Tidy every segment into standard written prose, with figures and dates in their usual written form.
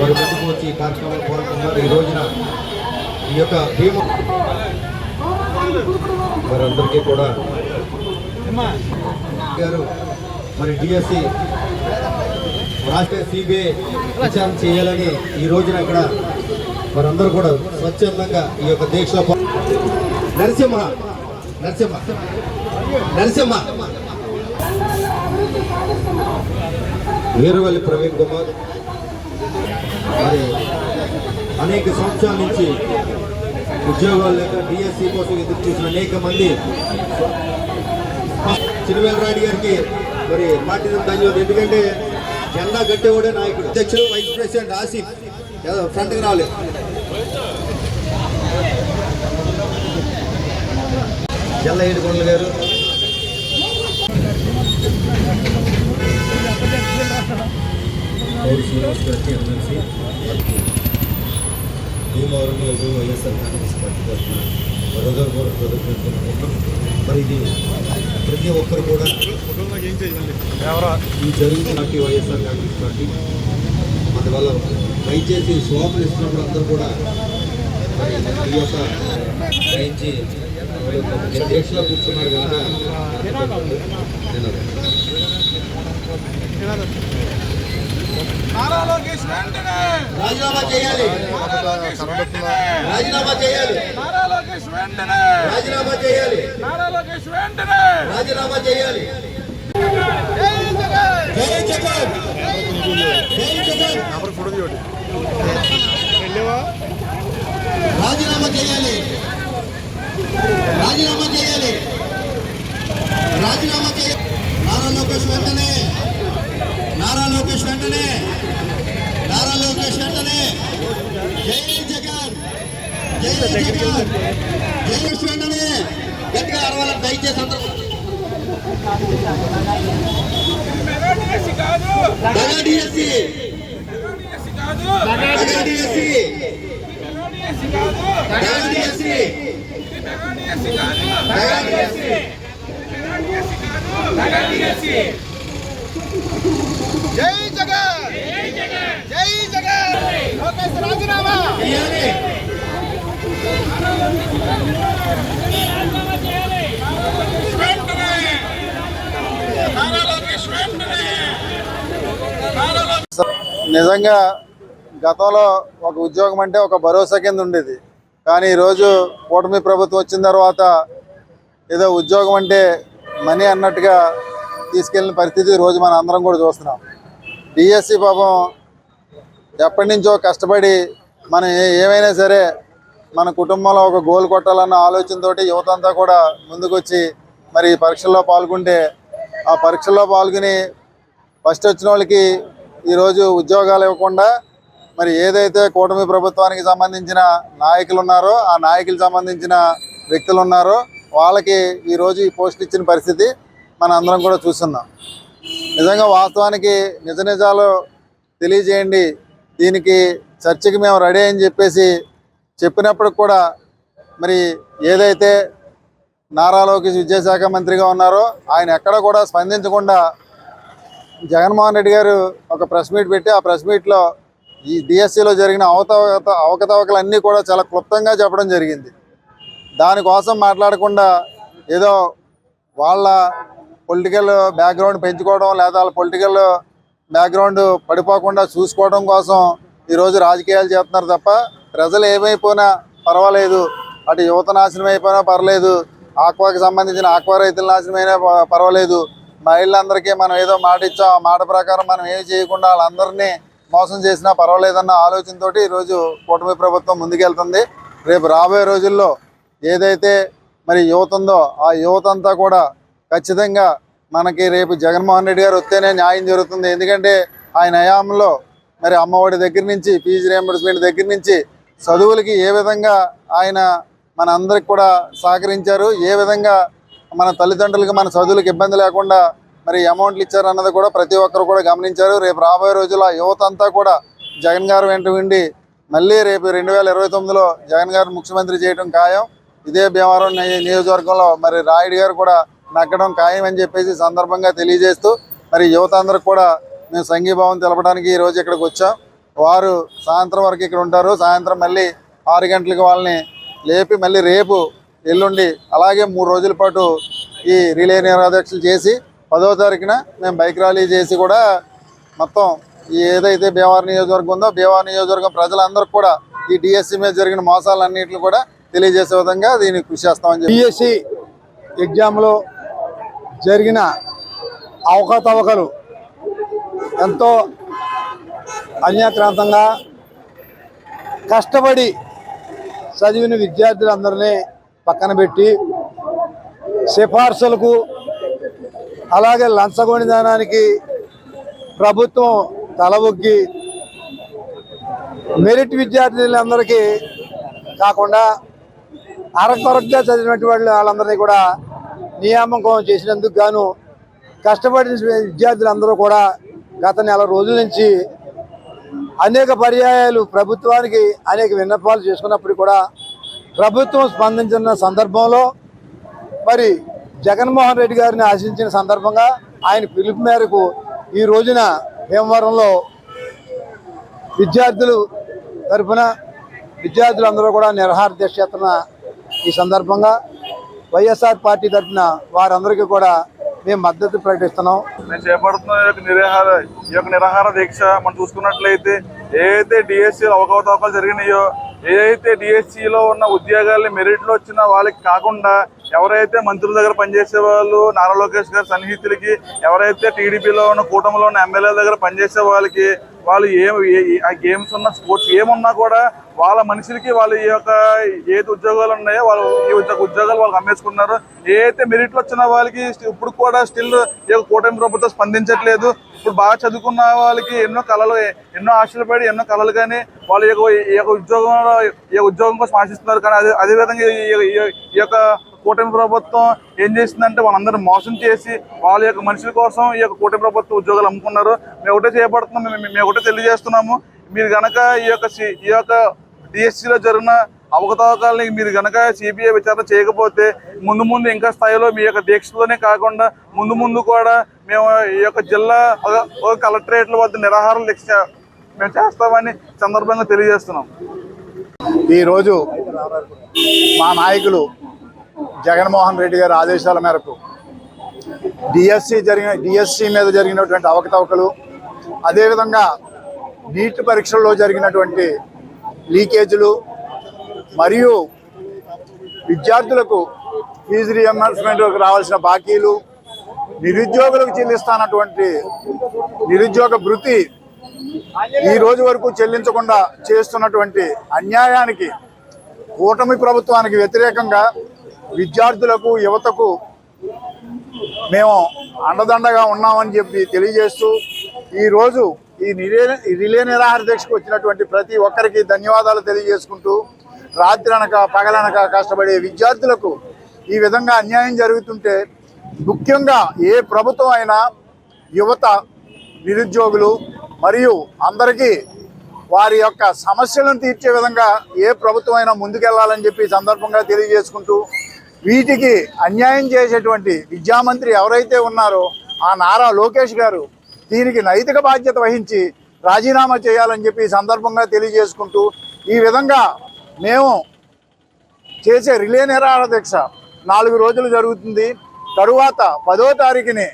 మరి ముందుకు వచ్చి ఈ కార్యక్రమంలో పాల్గొన్నారు. ఈ రోజున ఈ యొక్క భీమ వారందరికీ కూడా గారు మరి డిఎస్సి రాష్ట్ర సిబిఐ విచారణ చేయాలని ఈ రోజున అక్కడ వారందరూ కూడా స్వచ్ఛందంగా ఈ యొక్క దీక్షలో నరసింహ నరసింహ నరసింహ వీరవల్లి ప్రవీణ్ కుమార్ మరి అనేక సంవత్సరాల నుంచి ఉద్యోగాలు లేక డిఎస్సి కోసం ఎదురు చూసిన అనేక మంది చిరువేల రాయుడు గారికి మరి పార్టీ ధన్యవాదాలు. ఎందుకంటే జెండా కట్టేవాడే నాయకుడు. అధ్యక్షుడు వైస్ ప్రెసిడెంట్ ఆసిఫ్ ఫ్రంట్కి రావాలి. జల్ల ఏడుకొండల గారు, శ్రీనివాస్ గారికి ఎమ్మెల్సీ, భీమవరం వైఎస్ఆర్ కాంగ్రెస్ పార్టీ తరఫున హృదయపూర్వక కృతజ్ఞతలు. మరి ఇది ప్రతి ఒక్కరు కూడా ఈ జరుగుతున్న వైఎస్ఆర్ కాంగ్రెస్ పార్టీ అందువల్ల దయచేసి శోభలు ఇస్తున్నప్పుడు అందరూ కూడా మరి ఈ యొక్క గ్రహించి దీక్షలో కూర్చున్నారు కనుక రాజీనామా చేయాలి, రాజీనామా చేయాలి, రాజీనామా చేయాలి, రాజీనామా చేయాలి. జై జగన్, జై జగన్. రాజీనామా చేయాలి, రాజీనామా చేయాలి, రాజీనామా చేయాలి. నారా లోకేష్ వెంటనే, నారా లోకేష్ వెంటనే, నారా లోకేష్ వెంటనే. జై జగన్, జై జగన్, జై వెంటనే. గట్టిగా అరవాల దయచేసి అందరూ. డిఎస్సి జై జగన్, జై జగన్. లోకేష్ రాజీనామా చేయాలి, నిజంగా గతంలో ఒక ఉద్యోగం అంటే ఒక భరోసా కింద ఉండేది. కానీ ఈరోజు కూటమి ప్రభుత్వం వచ్చిన తర్వాత ఏదో ఉద్యోగం అంటే మనీ అన్నట్టుగా తీసుకెళ్ళిన పరిస్థితి రోజు మనం అందరం కూడా చూస్తున్నాం. డిఎస్సి పాపం ఎప్పటి నుంచో కష్టపడి మనం ఏమైనా సరే మన కుటుంబంలో ఒక గోల్ కొట్టాలన్న ఆలోచనతో యువత అంతా కూడా ముందుకొచ్చి మరి పరీక్షల్లో పాల్గొంటే ఆ పరీక్షల్లో పాల్గొని ఫస్ట్ వచ్చిన వాళ్ళకి ఈరోజు ఉద్యోగాలు ఇవ్వకుండా మరి ఏదైతే కూటమి ప్రభుత్వానికి సంబంధించిన నాయకులు ఉన్నారో ఆ నాయకులకు సంబంధించిన వ్యక్తులు ఉన్నారో వాళ్ళకి ఈరోజు ఈ పోస్టులు ఇచ్చిన పరిస్థితి మన అందరం కూడా చూస్తున్నాం. నిజంగా వాస్తవానికి నిజ నిజాలు తెలియజేయండి, దీనికి చర్చకి మేము రెడీ అని చెప్పేసి చెప్పినప్పుడు కూడా మరి ఏదైతే నారా లోకేష్ విద్యాశాఖ మంత్రిగా ఉన్నారో ఆయన ఎక్కడ కూడా స్పందించకుండా జగన్మోహన్ రెడ్డి గారు ఒక ప్రెస్ మీట్ పెట్టి ఆ ప్రెస్ మీట్లో ఈ డిఎస్సిలో జరిగిన అవకతవకలన్నీ కూడా చాలా క్లుప్తంగా చెప్పడం జరిగింది. దానికోసం మాట్లాడకుండా ఏదో వాళ్ళ పొలిటికల్ బ్యాక్గ్రౌండ్ పెంచుకోవడం లేదా వాళ్ళ పొలిటికల్ బ్యాక్గ్రౌండ్ పడిపోకుండా చూసుకోవడం కోసం ఈరోజు రాజకీయాలు చేస్తున్నారు తప్ప ప్రజలు ఏమైపోయినా పర్వాలేదు, అటు యువత నాశనం అయిపోయినా పర్లేదు, ఆక్వాకి సంబంధించిన ఆక్వా రైతుల నాశనం అయినా పర్వాలేదు, మహిళలందరికీ మనం ఏదో మాట ఇచ్చాం ఆ మాట ప్రకారం మనం ఏమి చేయకుండా వాళ్ళందరినీ మోసం చేసినా పర్వాలేదన్న ఆలోచనతో ఈరోజు కూటమి ప్రభుత్వం ముందుకెళ్తుంది. రేపు రాబోయే రోజుల్లో ఏదైతే మరి యువత ఉందో ఆ యువత అంతా కూడా ఖచ్చితంగా మనకి రేపు జగన్మోహన్ రెడ్డి గారు వస్తేనే న్యాయం జరుగుతుంది. ఎందుకంటే ఆయన హయాంలో మరి అమ్మఒడి దగ్గర నుంచి ఫీజు రియంబర్స్మెంట్ దగ్గర నుంచి చదువులకి ఏ విధంగా ఆయన మన అందరికి కూడా సహకరించారు, ఏ విధంగా మన తల్లిదండ్రులకి మన చదువులకు ఇబ్బంది లేకుండా మరి అమౌంట్లు ఇచ్చారు అన్నది కూడా ప్రతి ఒక్కరు కూడా గమనించారు. రేపు రాబోయే రోజుల్లో యువత అంతా కూడా జగన్ గారు వెంట ఉండి మళ్ళీ రేపు 2029లో జగన్ గారు ముఖ్యమంత్రి చేయడం ఖాయం. ఇదే భీమవరం నియోజకవర్గంలో మరి రాయుడు గారు కూడా నగ్గడం ఖాయం అని చెప్పేసి సందర్భంగా తెలియజేస్తూ మరి యువత అందరికి కూడా మేము సంఘీభావం తెలపడానికి ఈరోజు ఇక్కడికి వచ్చాం. వారు సాయంత్రం వరకు ఇక్కడ ఉంటారు. సాయంత్రం మళ్ళీ 6 గంటలకు వాళ్ళని లేపి మళ్ళీ రేపు ఎల్లుండి అలాగే 3 రోజుల పాటు ఈ రిలే నిరాదీక్షలు చేసి 10వ తారీఖున మేము బైక్ ర్యాలీ చేసి కూడా మొత్తం ఏదైతే భీమవరం నియోజకవర్గం ఉందో భీమవరం నియోజకవర్గం ప్రజలందరికీ కూడా ఈ డిఎస్సి మీద జరిగిన మోసాలన్నింటిని కూడా తెలియజేసే విధంగా దీన్ని కృషి చేస్తామని చెప్పి డిఎస్సి ఎగ్జామ్లో జరిగిన అవకతవకలు ఎంతో అన్యాక్రాంతంగా కష్టపడి చదివిన విద్యార్థులందరినీ పక్కన పెట్టి సిఫార్సులకు అలాగే లంచగొనిదానానికి ప్రభుత్వం తలవొగ్గి మెరిట్ విద్యార్థులందరికీ కాకుండా అరకొరగా చదివినటువంటి వాళ్ళందరినీ కూడా నియామకం చేసినందుకు గాను కష్టపడిన విద్యార్థులందరూ కూడా గత నెల రోజుల నుంచి అనేక పర్యాయాలు ప్రభుత్వానికి అనేక విన్నపాలు చేసుకున్నప్పుడు కూడా ప్రభుత్వం స్పందించిన సందర్భంలో మరి జగన్మోహన్ రెడ్డి గారిని ఆశించిన సందర్భంగా ఆయన పిలుపు మేరకు ఈ రోజున భీమవరంలో విద్యార్థులు తరఫున విద్యార్థులందరూ కూడా నిరాహార దీక్ష చేస్తున్న ఈ సందర్భంగా వైఎస్ఆర్ పార్టీ తరఫున వారందరికీ కూడా మేము మద్దతు ప్రకటిస్తున్నాం. మేము చేపడుతున్న ఈ యొక్క నిరాహార దీక్ష మనం చూసుకున్నట్లయితే ఏదైతే డిఎస్సీలో అవకతవకలు జరిగినాయో ఏదైతే డిఎస్సీలో ఉన్న ఉద్యోగాల్ని మెరిట్లో వచ్చిన వాళ్ళకి కాకుండా ఎవరైతే మంత్రుల దగ్గర పనిచేసే వాళ్ళు నారా లోకేష్ గారి సన్నిహితులకి ఎవరైతే టీడీపీలో ఉన్న కూటమిలో ఉన్న ఎమ్మెల్యేల దగ్గర పనిచేసే వాళ్ళకి వాళ్ళు ఆ గేమ్స్ ఉన్న స్పోర్ట్స్ ఏమున్నా కూడా వాళ్ళ మనుషులకి వాళ్ళు ఈ యొక్క ఏది ఉద్యోగాలు ఉన్నాయో వాళ్ళు ఈ ఉద్యోగాలు వాళ్ళకి అమ్మేసుకున్నారు. ఏదైతే మెరిట్లు వచ్చిన వాళ్ళకి ఇప్పుడు కూడా స్టిల్ ఈ యొక్క కూటమి ప్రభుత్వం స్పందించట్లేదు. ఇప్పుడు బాగా చదువుకున్న వాళ్ళకి ఎన్నో ఆశలు పడి ఎన్నో కళలు కానీ వాళ్ళు ఈ యొక్క ఉద్యోగం కోసం ఆశిస్తున్నారు. కానీ అదేవిధంగా ఈ యొక్క కూటమి ప్రభుత్వం ఏం చేసిందంటే వాళ్ళందరూ మోసం చేసి వాళ్ళ యొక్క మనుషుల కోసం ఈ యొక్క కూటమి ప్రభుత్వం ఉద్యోగాలు అమ్ముకున్నారు. మేము ఒకటే చేయబడుతున్నాం, మేము ఒకటే తెలియజేస్తున్నాము. మీరు కనుక ఈ యొక్క డిఎస్సీలో జరిగిన అవకతవకాలని మీరు కనుక సిబిఐ విచారణ చేయకపోతే ముందు ఇంకా స్థాయిలో మీ యొక్క దీక్షలోనే కాకుండా ముందు కూడా మేము ఈ యొక్క జిల్లా కలెక్టరేట్ల వద్ద నిరాహార దీక్ష మేము చేస్తామని సందర్భంగా తెలియజేస్తున్నాం. ఈరోజు మా నాయకులు జగన్మోహన్ రెడ్డి గారి ఆదేశాల మేరకు డిఎస్సి మీద జరిగినటువంటి అవకతవకలు, అదేవిధంగా నీట్ పరీక్షల్లో జరిగినటువంటి లీకేజీలు మరియు విద్యార్థులకు ఫీజు రియంబర్స్మెంట్కి రావాల్సిన బాకీలు, నిరుద్యోగులకు చెల్లిస్తున్నటువంటి నిరుద్యోగ భృతి ఈ రోజు వరకు చెల్లించకుండా చేస్తున్నటువంటి అన్యాయానికి కూటమి ప్రభుత్వానికి వ్యతిరేకంగా విద్యార్థులకు యువతకు మేము అండదండగా ఉన్నామని చెప్పి తెలియజేస్తూ ఈరోజు ఈ రిలే నిరాహార దీక్షకు వచ్చినటువంటి ప్రతి ఒక్కరికి ధన్యవాదాలు తెలియజేసుకుంటూ రాత్రి అనక పగలనక కష్టపడే విద్యార్థులకు ఈ విధంగా అన్యాయం జరుగుతుంటే ముఖ్యంగా ఏ ప్రభుత్వం అయినా యువత నిరుద్యోగులు మరియు అందరికీ వారి యొక్క సమస్యలను తీర్చే విధంగా ఏ ప్రభుత్వం అయినా ముందుకెళ్లాలని చెప్పి సందర్భంగా తెలియజేసుకుంటూ వీటికి అన్యాయం చేసేటువంటి విద్యామంత్రి ఎవరైతే ఉన్నారో ఆ నారా లోకేష్ గారు దీనికి నైతిక బాధ్యత వహించి రాజీనామా చేయాలని చెప్పి సందర్భంగా తెలియజేసుకుంటూ ఈ విధంగా మేము చేసే రిలే నిరాహార దీక్ష 4 రోజులు జరుగుతుంది. తరువాత 10వ తారీఖుని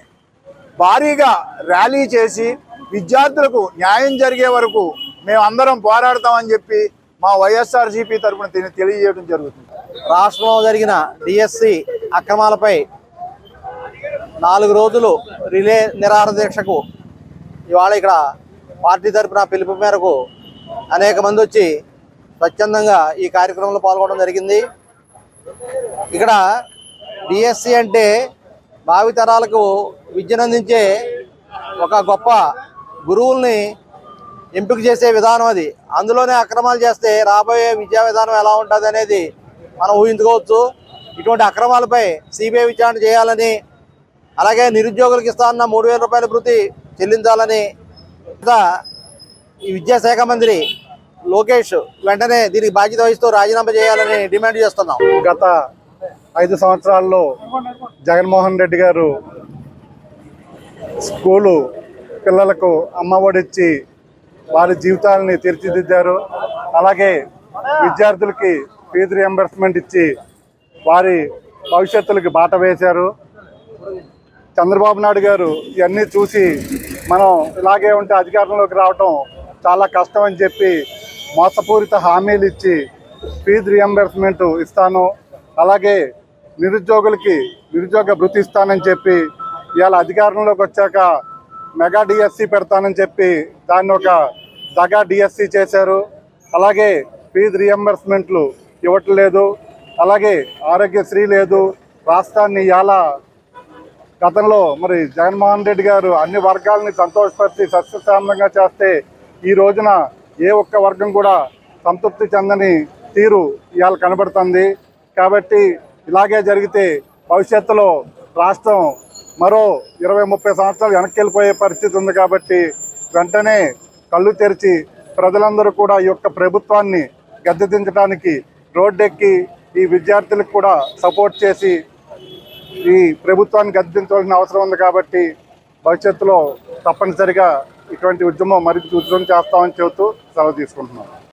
భారీగా ర్యాలీ చేసి విద్యార్థులకు న్యాయం జరిగే వరకు మేము అందరం పోరాడతామని చెప్పి మా వైఎస్ఆర్సీపీ తరఫున తెలియజేయడం జరుగుతుంది. రాష్ట్రంలో జరిగిన డిఎస్సి అక్రమాలపై 4 రోజులు రిలే నిరాహార దీక్షకు ఇవాళ ఇక్కడ పార్టీ తరఫున పిలుపు మేరకు అనేక మంది వచ్చి స్వచ్ఛందంగా ఈ కార్యక్రమంలో పాల్గొనడం జరిగింది. ఇక్కడ డిఎస్సి అంటే భావితరాలకు విద్యను అందించే ఒక గొప్ప గురువుల్ని ఎంపిక చేసే విధానం అది. అందులోనే అక్రమాలు చేస్తే రాబోయే విద్యా విధానం ఎలా ఉంటుంది అనేది మనం ఊహించుకోవచ్చు. ఇటువంటి అక్రమాలపై సిబిఐ విచారణ చేయాలని, అలాగే నిరుద్యోగులకు ఇస్తాన్న 3000 రూపాయల భృతి చెల్లించాలని, ఈ విద్యాశాఖ మంత్రి లోకేష్ వెంటనే దీనికి బాధ్యత వహిస్తూ రాజీనామా చేయాలని డిమాండ్ చేస్తున్నాం. గత 5 సంవత్సరాల్లో జగన్మోహన్ రెడ్డి గారు స్కూలు పిల్లలకు అమ్మఒడి ఇచ్చి వారి జీవితాలని తీర్చిదిద్దారు. అలాగే విద్యార్థులకి ఫీజు రియంబర్స్మెంట్ ఇచ్చి వారి భవిష్యత్తులకి బాట వేశారు. చంద్రబాబు నాయుడు గారు ఇవన్నీ చూసి మనం ఇలాగే ఉంటే అధికారంలోకి రావటం చాలా కష్టం అని చెప్పి మోసపూరిత హామీలు ఇచ్చి ఫీజు రియంబర్స్మెంట్ ఇస్తాను, అలాగే నిరుద్యోగులకి నిరుద్యోగ భృతి ఇస్తానని చెప్పి ఇవాళ అధికారంలోకి వచ్చాక మెగా డిఎస్సి పెడతానని చెప్పి దాన్ని ఒక దగా డిఎస్సి చేశారు. అలాగే ఫీజు రియంబర్స్మెంట్లు ఇవ్వట్లేదు, అలాగే ఆరోగ్యశ్రీ లేదు. రాష్ట్రాన్ని ఇవాళ గతంలో మరి జగన్మోహన్ రెడ్డి గారు అన్ని వర్గాలని సంతోషపరిచి సస్యశ్యామలంగా చేస్తే ఈ రోజున ఏ ఒక్క వర్గం కూడా సంతృప్తి చెందని తీరు ఇవాళ కనబడుతుంది. కాబట్టి ఇలాగే జరిగితే భవిష్యత్తులో రాష్ట్రం మరో 20-30 సంవత్సరాలు వెనక్కి వెళ్ళిపోయే పరిస్థితి ఉంది. కాబట్టి వెంటనే కళ్ళు తెరిచి ప్రజలందరూ కూడా ఈ యొక్క ప్రభుత్వాన్ని గద్దెదించడానికి రోడ్డెక్కి ఈ విద్యార్థులకు కూడా సపోర్ట్ చేసి ఈ ప్రభుత్వాన్ని గద్దెదించవలసిన అవసరం ఉంది. కాబట్టి భవిష్యత్తులో తప్పనిసరిగా ఇటువంటి ఉద్యమం మరింత ఉధృతం చేస్తామని చెబుతూ సెలవు తీసుకుంటున్నాం.